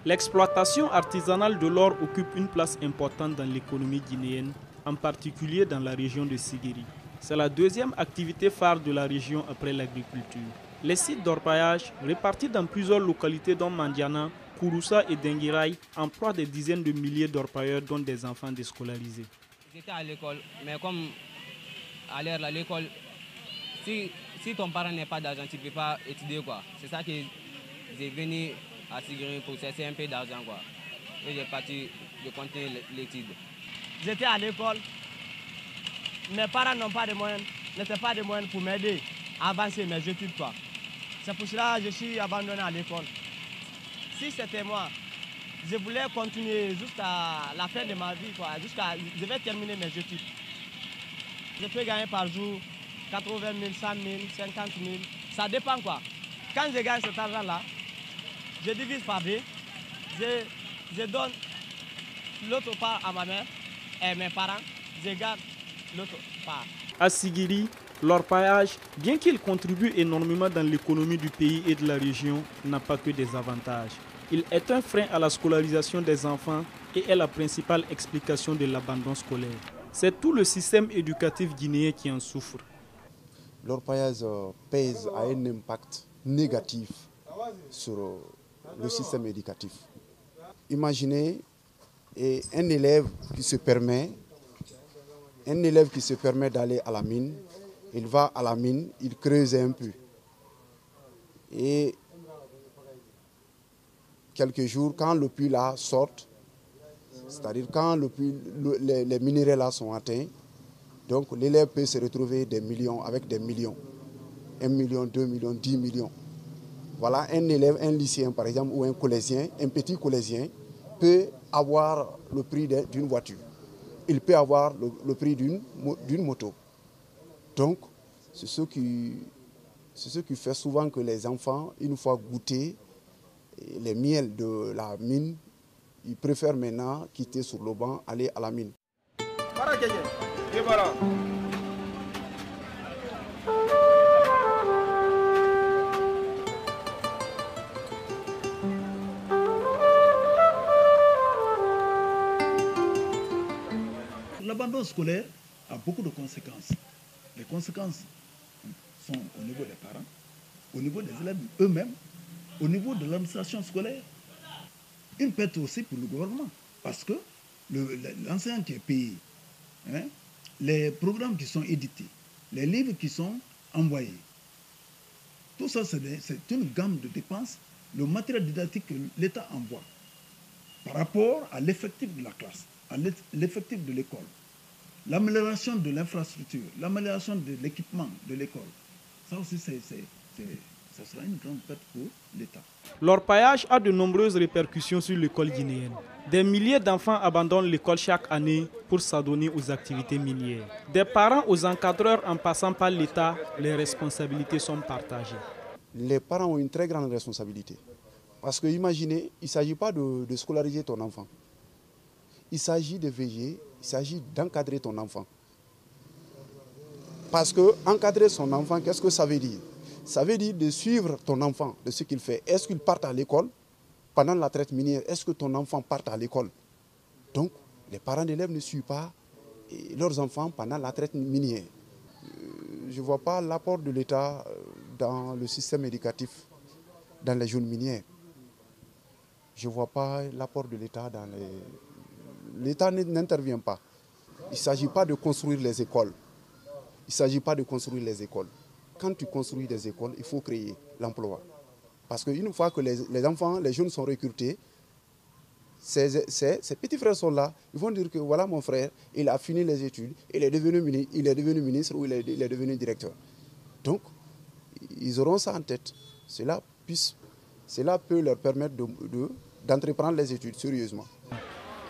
L'exploitation artisanale de l'or occupe une place importante dans l'économie guinéenne, en particulier dans la région de Sigiri. C'est la deuxième activité phare de la région après l'agriculture. Les sites d'orpaillage, répartis dans plusieurs localités dont Mandiana, Kouroussa et Denguiraï, emploient des dizaines de milliers d'orpailleurs dont des enfants déscolarisés. J'étais à l'école, mais comme à l'heure à l'école, si ton parent n'a pas d'argent, tu ne peux pas étudier, quoi. C'est ça que j'ai venu à Sigiri pour chercher un peu d'argent, quoi. Et j'ai parti de continuer l'étude. J'étais à l'école. Mes parents n'étaient pas de moyens pour m'aider à avancer mes études, quoi. C'est pour cela que je suis abandonné à l'école. Si c'était moi, je voulais continuer jusqu'à la fin de ma vie, quoi. Je vais terminer mes études. Je peux gagner par jour 80 000, 100 000, 50 000. Ça dépend, quoi. Quand je gagne cet argent-là, je divise par deux. Je donne l'autre part à ma mère et mes parents. Je garde l'autre part. À Sigiri, l'orpaillage, bien qu'il contribue énormément dans l'économie du pays et de la région, n'a pas que des avantages. Il est un frein à la scolarisation des enfants et est la principale explication de l'abandon scolaire. C'est tout le système éducatif guinéen qui en souffre. L'orpaillage pèse à un impact négatif sur le système éducatif. Imaginez un élève qui se permet d'aller à la mine. Il va à la mine, il creuse un peu. Et quelques jours, quand le puits là sort, c'est-à-dire quand les minéraux là sont atteints, donc l'élève peut se retrouver avec des millions. 1 million, 2 millions, 10 millions. Voilà, un élève, un lycéen par exemple, ou un collégien, un petit collégien, peut avoir le prix d'une voiture. Il peut avoir le prix d'une moto. Donc, c'est ce qui fait souvent que les enfants, une fois goûté les miels de la mine, ils préfèrent maintenant quitter sur le banc, aller à la mine. L'abandon scolaire a beaucoup de conséquences. Les conséquences sont au niveau des parents, au niveau des élèves eux-mêmes, au niveau de l'administration scolaire. Une perte aussi pour le gouvernement, parce que l'enseignant qui est payé, les programmes qui sont édités, les livres qui sont envoyés, tout ça c'est une gamme de dépenses, le matériel didactique que l'État envoie par rapport à l'effectif de la classe, à l'effectif de l'école. L'amélioration de l'infrastructure, l'amélioration de l'équipement de l'école, ça aussi, ça sera une grande perte pour l'État. L'orpaillage a de nombreuses répercussions sur l'école guinéenne. Des milliers d'enfants abandonnent l'école chaque année pour s'adonner aux activités minières. Des parents aux encadreurs en passant par l'État, les responsabilités sont partagées. Les parents ont une très grande responsabilité. Parce que imaginez, il ne s'agit pas de scolariser ton enfant. Il s'agit de veiller, il s'agit d'encadrer ton enfant. Parce que encadrer son enfant, qu'est-ce que ça veut dire? Ça veut dire de suivre ton enfant, de ce qu'il fait. Est-ce qu'il part à l'école pendant la traite minière? Est-ce que ton enfant part à l'école? Donc, les parents d'élèves ne suivent pas leurs enfants pendant la traite minière. Je ne vois pas l'apport de l'État dans le système éducatif dans les zones minières. Je ne vois pas l'apport de l'État dans les... L'État n'intervient pas. Il ne s'agit pas de construire les écoles. Il ne s'agit pas de construire les écoles. Quand tu construis des écoles, il faut créer l'emploi. Parce qu'une fois que les enfants, les jeunes sont recrutés, ces petits frères sont là, ils vont dire que voilà mon frère, il a fini les études, il est devenu ministre ou il est devenu directeur. Donc, ils auront ça en tête. Cela peut leur permettre d'entreprendre les études sérieusement.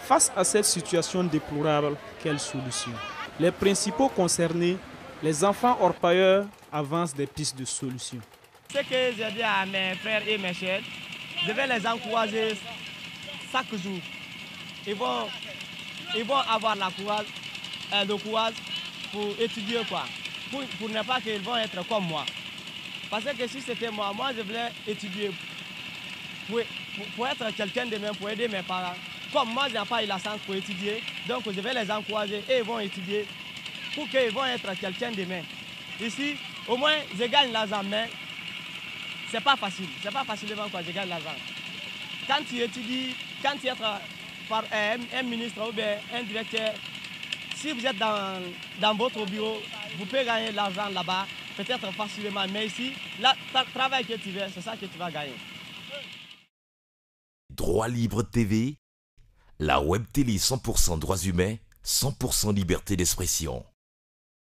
Face à cette situation déplorable, quelle solution? Les principaux concernés, les enfants orpailleurs, avancent des pistes de solutions. Ce que j'ai dit à mes frères et mes chers, je vais les encourager chaque jour. Ils vont avoir le courage pour étudier, quoi. Pour ne pas qu'ils vont être comme moi. Parce que si c'était moi je voulais étudier pour pour être quelqu'un de même, pour aider mes parents. Comme moi, je n'ai pas eu la chance pour étudier, donc je vais les encourager et ils vont étudier pour qu'ils vont être quelqu'un de même. Ici, au moins, je gagne l'argent, mais ce n'est pas facile. Ce n'est pas facilement que je gagne l'argent. Quand tu étudies, quand tu es par un ministre ou bien un directeur, si vous êtes dans votre bureau, vous pouvez gagner l'argent là-bas, peut-être facilement. Mais ici, le travail que tu veux, c'est ça que tu vas gagner. Droit Libre TV, la web télé 100% droits humains, 100% liberté d'expression.